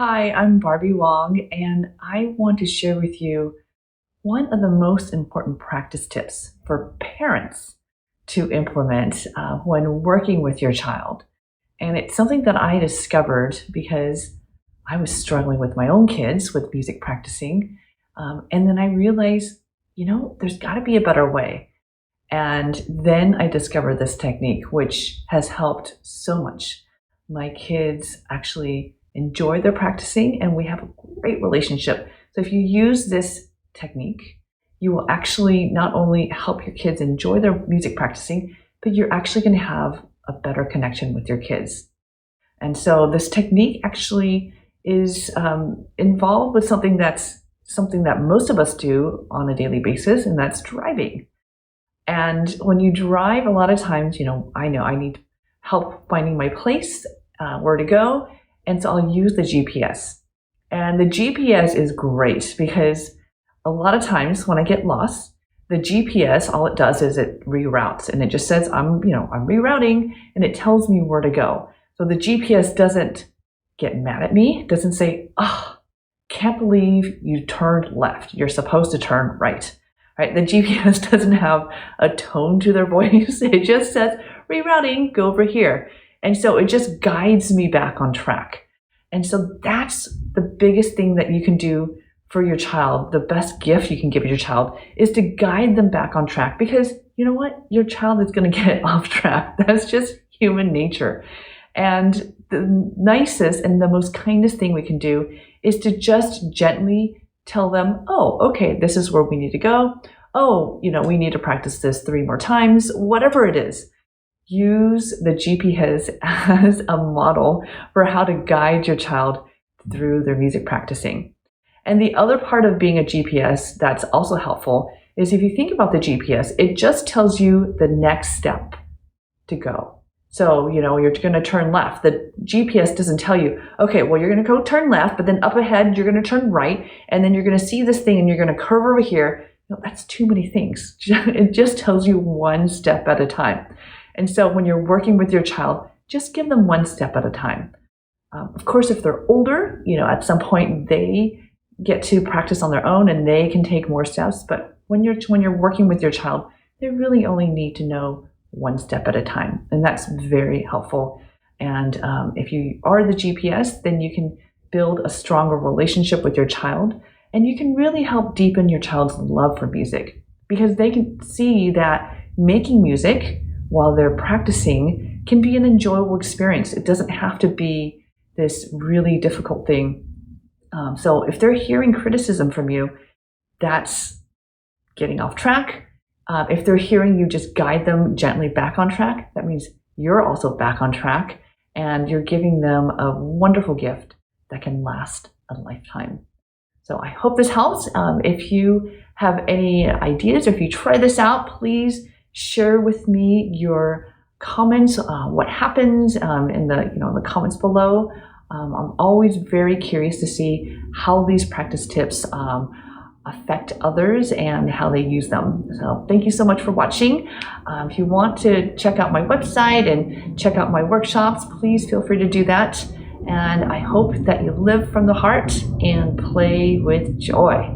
Hi, I'm Barbie Wong, and I want to share with you one of the most important practice tips for parents to implement when working with your child. And it's something that I discovered because I was struggling with my own kids with music practicing. And then I realized, there's got to be a better way. And then I discovered this technique, which has helped so much. My kids actually enjoy their practicing, and we have a great relationship. So if you use this technique, you will actually not only help your kids enjoy their music practicing, but you're actually going to have a better connection with your kids. And so this technique actually is involved with something that most of us do on a daily basis, and that's driving. And when you drive, a lot of times, I know I need help finding my place, where to go. And so I'll use the GPS. And the GPS is great because a lot of times when I get lost, the GPS, all it does is it reroutes, and it just says, I'm rerouting, and it tells me where to go. So the GPS doesn't get mad at me. It doesn't say, can't believe you turned left. You're supposed to turn right. Right? The GPS doesn't have a tone to their voice. It just says, rerouting, go over here. And so it just guides me back on track. And so that's the biggest thing that you can do for your child. The best gift you can give your child is to guide them back on track, because you know what? Your child is going to get off track. That's just human nature. And the nicest and the most kindest thing we can do is to just gently tell them, okay, this is where we need to go. We need to practice this 3 more times, whatever it is. Use the GPS as a model for how to guide your child through their music practicing. And the other part of being a GPS that's also helpful is if you think about the GPS, it just tells you the next step to go. So, you're going to turn left. The GPS doesn't tell you, okay, well, you're going to go turn left, but then up ahead, you're going to turn right, and then you're going to see this thing and you're going to curve over here. That's too many things. It just tells you one step at a time. And so when you're working with your child, just give them one step at a time. Of course, if they're older, at some point they get to practice on their own and they can take more steps. But when you're working with your child, they really only need to know one step at a time. And that's very helpful. And if you are the GPS, then you can build a stronger relationship with your child. And you can really help deepen your child's love for music, because they can see that making music while they're practicing can be an enjoyable experience. It doesn't have to be this really difficult thing. So if they're hearing criticism from you, that's getting off track. If they're hearing you just guide them gently back on track, that means you're also back on track, and you're giving them a wonderful gift that can last a lifetime. So I hope this helps. If you have any ideas, or if you try this out, please share with me your comments, what happens in the comments below. I'm always very curious to see how these practice tips affect others and how they use them. So thank you so much for watching. If you want to check out my website and check out my workshops, please feel free to do that. And I hope that you live from the heart and play with joy.